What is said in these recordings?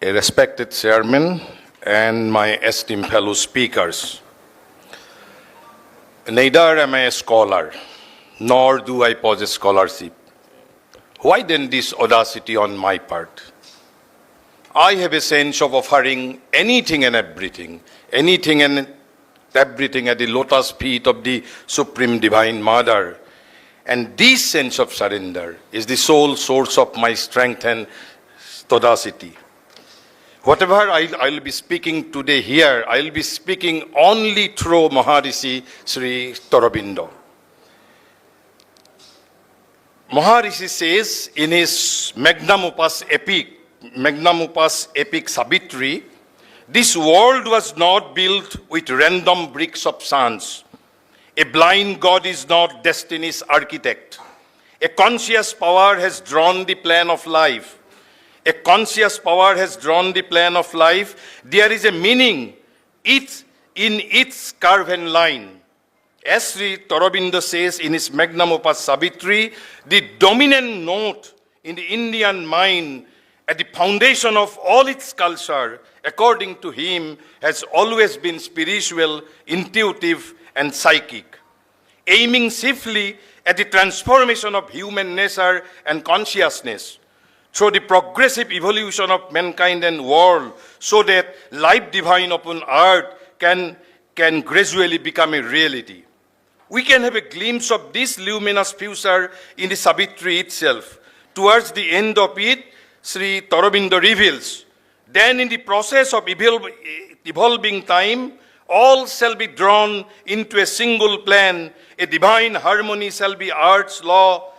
a respected chairman, and my esteemed fellow speakers. Neither am I a scholar, nor do I possess scholarship. Why then this audacity on my part? I have a sense of offering anything and everything at the lotus feet of the Supreme Divine Mother. And this sense of surrender is the sole source of my strength and audacity. Whatever I'll be speaking today here, I'll be speaking only through Maharishi Sri Aurobindo. Maharishi says in his magnum opus epic Savitri, this world was not built with random bricks of chance. A blind God is not destiny's architect. A conscious power has drawn the plan of life. A conscious power has drawn the plan of life. There is a meaning in its carven line. As Sri Aurobindo says in his magnum opus Savitri, the dominant note in the Indian mind at the foundation of all its culture, according to him, has always been spiritual, intuitive, and psychic, aiming chiefly at the transformation of human nature and consciousness through the progressive evolution of mankind and world, so that life divine upon earth can gradually become a reality. We can have a glimpse of this luminous future in the Savitri itself. Towards the end of it, Sri Aurobindo reveals, then in the process of evolving time, all shall be drawn into a single plan. A divine harmony shall be earth's law.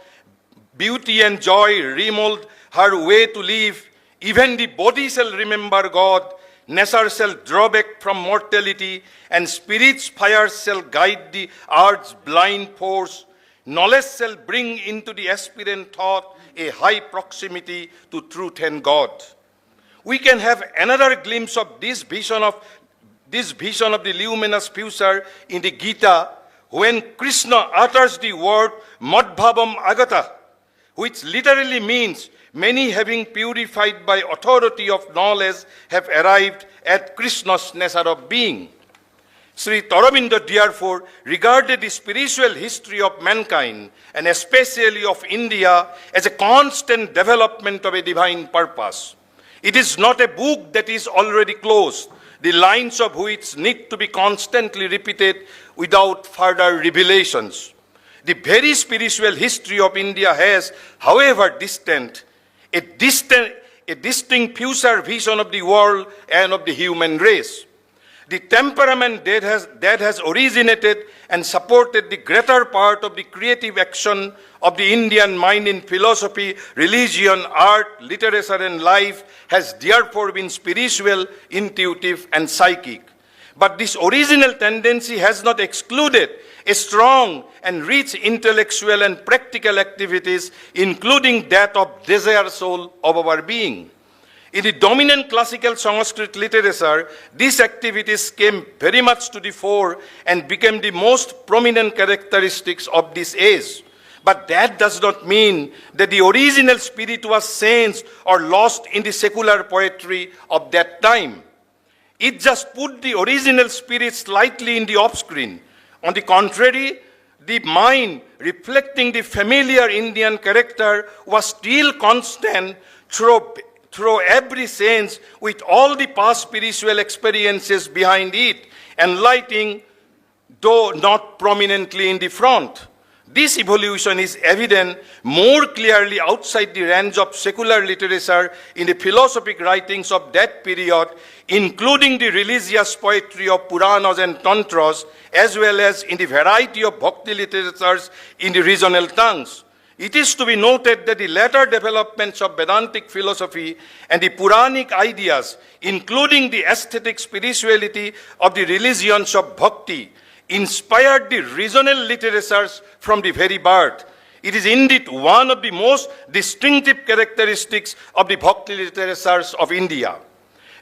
Beauty and joy remold her way to live. Even the body shall remember God. Nature shall draw back from mortality, and spirit's fire shall guide the earth's blind force. Knowledge shall bring into the aspirant thought a high proximity to truth and God. We can have another glimpse of this vision of the luminous future in the Gita, when Krishna utters the word Madbhavam Agata, which literally means many having purified by authority of knowledge have arrived at Krishna's nature of being. Sri Aurobindo therefore regarded the spiritual history of mankind, and especially of India, as a constant development of a divine purpose. It is not a book that is already closed, the lines of which need to be constantly repeated without further revelations. The very spiritual history of India has, however a distinct future vision of the world and of the human race. The temperament that has originated and supported the greater part of the creative action of the Indian mind in philosophy, religion, art, literature, and life has therefore been spiritual, intuitive, and psychic. But this original tendency has not excluded a strong and rich intellectual and practical activities, including that of desire soul of our being. In the dominant classical Sanskrit literature, these activities came very much to the fore and became the most prominent characteristics of this age. But that does not mean that the original spirit was changed or lost in the secular poetry of that time. It just put the original spirit slightly in the off-screen. On the contrary, the mind, reflecting the familiar Indian character, was still constant through every sense, with all the past spiritual experiences behind it, enlightening, though not prominently in the front. This evolution is evident more clearly outside the range of secular literature in the philosophic writings of that period, including the religious poetry of Puranas and Tantras, as well as in the variety of bhakti literatures in the regional tongues. It is to be noted that the later developments of Vedantic philosophy and the Puranic ideas, including the aesthetic spirituality of the religions of bhakti, inspired the regional literatures from the very birth. It is indeed one of the most distinctive characteristics of the bhakti literatures of India.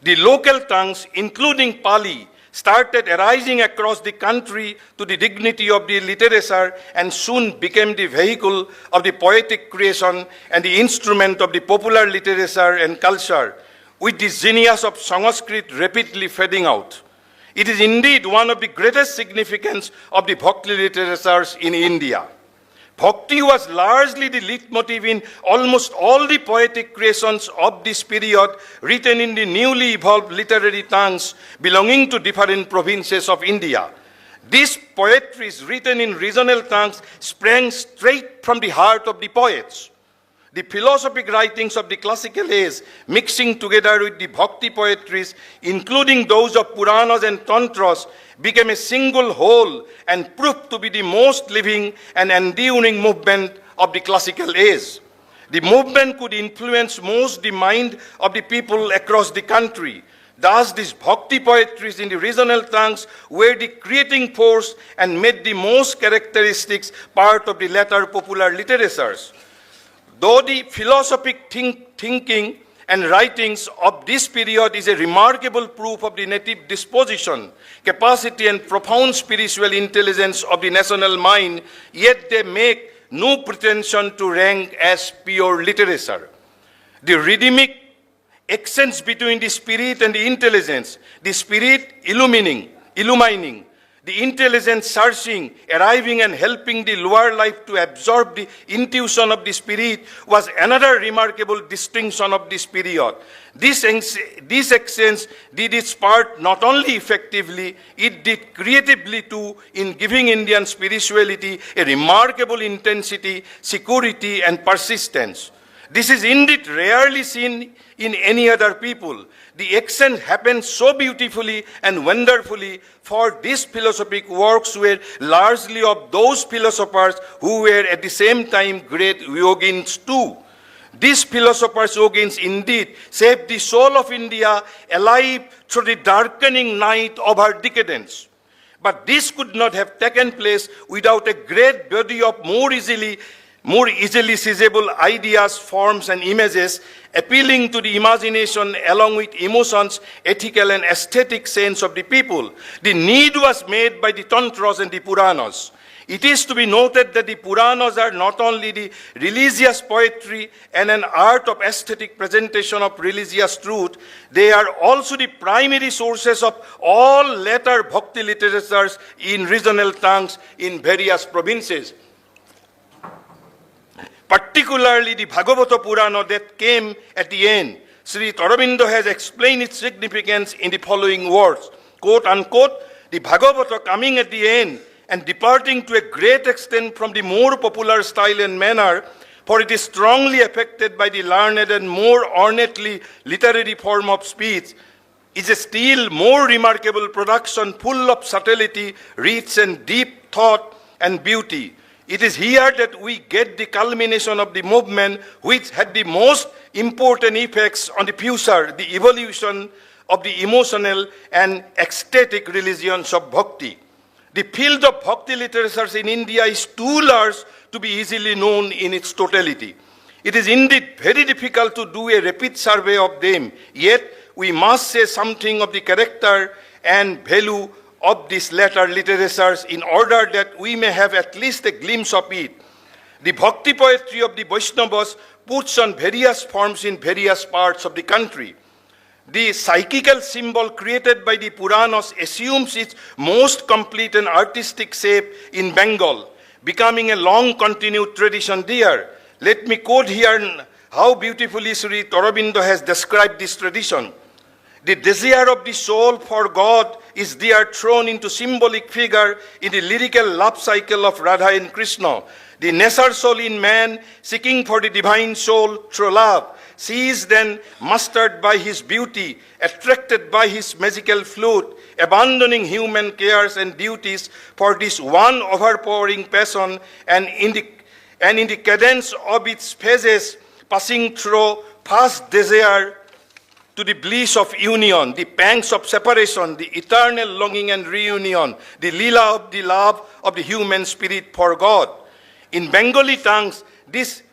The local tongues, including Pali, started arising across the country to the dignity of the literature and soon became the vehicle of the poetic creation and the instrument of the popular literature and culture. with the genius of Sanskrit rapidly fading out. It is indeed one of the greatest significance of the Bhakti literatures in India. Bhakti was largely the leitmotif in almost all the poetic creations of this period, written in the newly evolved literary tongues belonging to different provinces of India. These poetries written in regional tongues sprang straight from the heart of the poets. The philosophic writings of the classical age, mixing together with the bhakti poetries, including those of Puranas and Tantras, became a single whole and proved to be the most living and enduring movement of the classical age. The movement could influence most the mind of the people across the country. Thus, these bhakti poetries in the regional tongues were the creating force and made the most characteristics part of the later popular literatures. Though the philosophic thinking and writings of this period is a remarkable proof of the native disposition, capacity, and profound spiritual intelligence of the national mind, yet they make no pretension to rank as pure literature. The rhythmic accents between the spirit and the intelligence, the spirit illumining, the intelligence searching, arriving and helping the lower life to absorb the intuition of the spirit was another remarkable distinction of this period. This accents did its part not only effectively, it did creatively too in giving Indian spirituality a remarkable intensity, security, and persistence. This is indeed rarely seen in any other people. The accent happened so beautifully and wonderfully, for these philosophic works were largely of those philosophers who were at the same time great yogins too. These philosophers, yogins, indeed saved the soul of India alive through the darkening night of her decadence. But this could not have taken place without a great body of more easily seizable ideas, forms, and images appealing to the imagination along with emotions, ethical and aesthetic sense of the people. The need was made by the Tantras and the Puranas. It is to be noted that the Puranas are not only the religious poetry and an art of aesthetic presentation of religious truth, they are also the primary sources of all later bhakti literatures in regional tongues in various provinces. Particularly the Bhagavata Purana that came at the end. Sri Aurobindo has explained its significance in the following words, quote unquote, the Bhagavata coming at the end and departing to a great extent from the more popular style and manner, for it is strongly affected by the learned and more ornately literary form of speech, is a still more remarkable production full of subtlety, rich and deep thought and beauty. It is here that we get the culmination of the movement which had the most important effects on the future, the evolution of the emotional and ecstatic religions of bhakti. The field of bhakti literatures in India is too large to be easily known in its totality. It is indeed very difficult to do a rapid survey of them, yet we must say something of the character and value of these latter literatures in order that we may have at least a glimpse of it. The bhakti poetry of the Vaishnavas puts on various forms in various parts of the country. The psychical symbol created by the Puranas assumes its most complete and artistic shape in Bengal, becoming a long continued tradition there. Let me quote here how beautifully Sri Aurobindo has described this tradition. The desire of the soul for God is there thrown into symbolic figure in the lyrical love cycle of Radha and Krishna. The nature soul in man, seeking for the divine soul through love, she is then mastered by his beauty, attracted by his magical flute, abandoning human cares and duties for this one overpowering passion, and in the cadence of its phases, passing through past desire to the bliss of union, the pangs of separation, the eternal longing and reunion, the lila of the love of the human spirit for God. In Bengali tongues, this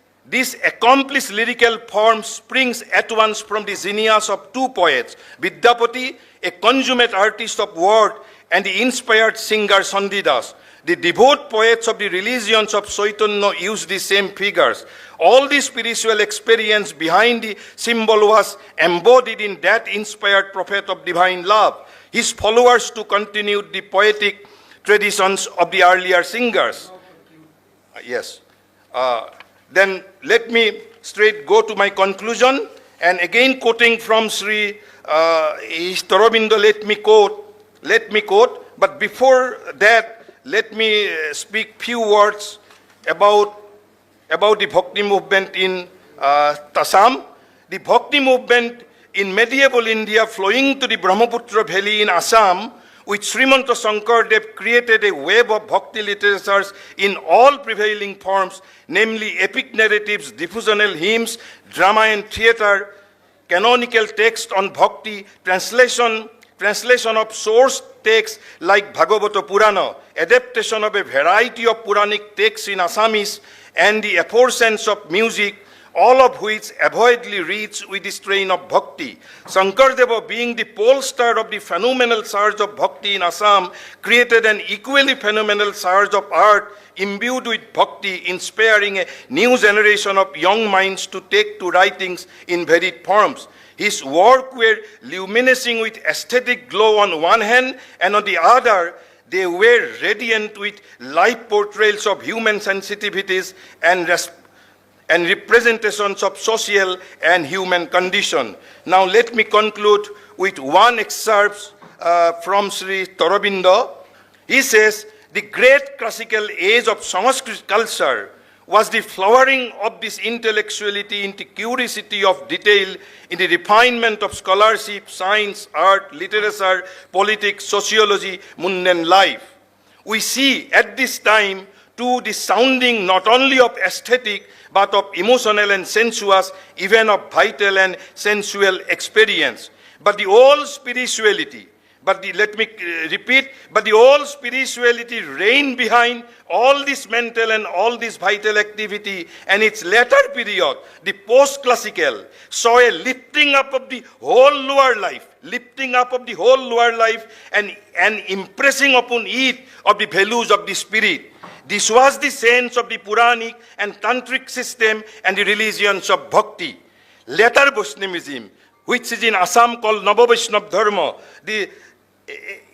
accomplished lyrical form springs at once from the genius of two poets, Vidyapati, a consummate artist of word, and the inspired singer Sandidas. The devout poets of the religions of Chaitanya used the same figures. All the spiritual experience behind the symbol was embodied in that inspired prophet of divine love. His followers too continued the poetic traditions of the earlier singers. Yes. Then let me straight go to my conclusion, and again quoting from Sri Aurobindo, let me quote, but before that, let me speak few words about the Bhakti movement in Assam. The Bhakti movement in medieval India flowing to the Brahmaputra Valley in Assam, which Srimanta Shankardev created a web of bhakti literatures in all prevailing forms, namely epic narratives, devotional hymns, drama and theater, canonical text on bhakti, translation of source texts like Bhagavata Purana, adaptation of a variety of Puranic texts in Assamese, and the aforementioned of music, all of which avoidly reads with the strain of bhakti. Shankardeva, being the pole star of the phenomenal surge of bhakti in Assam, created an equally phenomenal surge of art imbued with bhakti, inspiring a new generation of young minds to take to writings in varied forms. His work were luminescing with aesthetic glow on one hand, and on the other, they were radiant with life portrayals of human sensitivities and representations of social and human condition. Now let me conclude with one excerpt from Sri Aurobindo. He says, the great classical age of Sanskrit culture was the flowering of this intellectuality into curiosity of detail in the refinement of scholarship, science, art, literature, politics, sociology, mundane life. We see at this time too the sounding not only of aesthetic but of emotional and sensuous, even of vital and sensual experience. But the old spirituality, but the old spirituality reigned behind all this mental and all this vital activity, and its latter period, the post-classical, saw a lifting up of the whole lower life, and impressing upon it of the values of the spirit. This was the sense of the Puranic and Tantric system and the religions of Bhakti. Later Vaishnavism, which is in Assam called Nava-Vaishnav Dharma,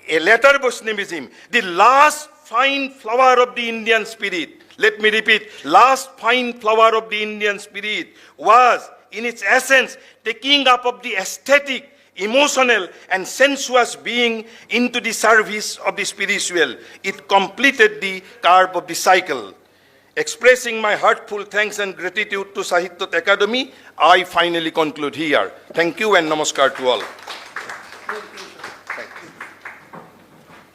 a later Vaishnavism, the last fine flower of the Indian spirit, let me repeat, last fine flower of the Indian spirit was, in its essence, taking up of the aesthetic, emotional and sensuous being into the service of the spiritual. It completed the curve of the cycle. Expressing my heartfelt thanks and gratitude to Sahitya Akademi, I finally conclude here. Thank you and namaskar to all.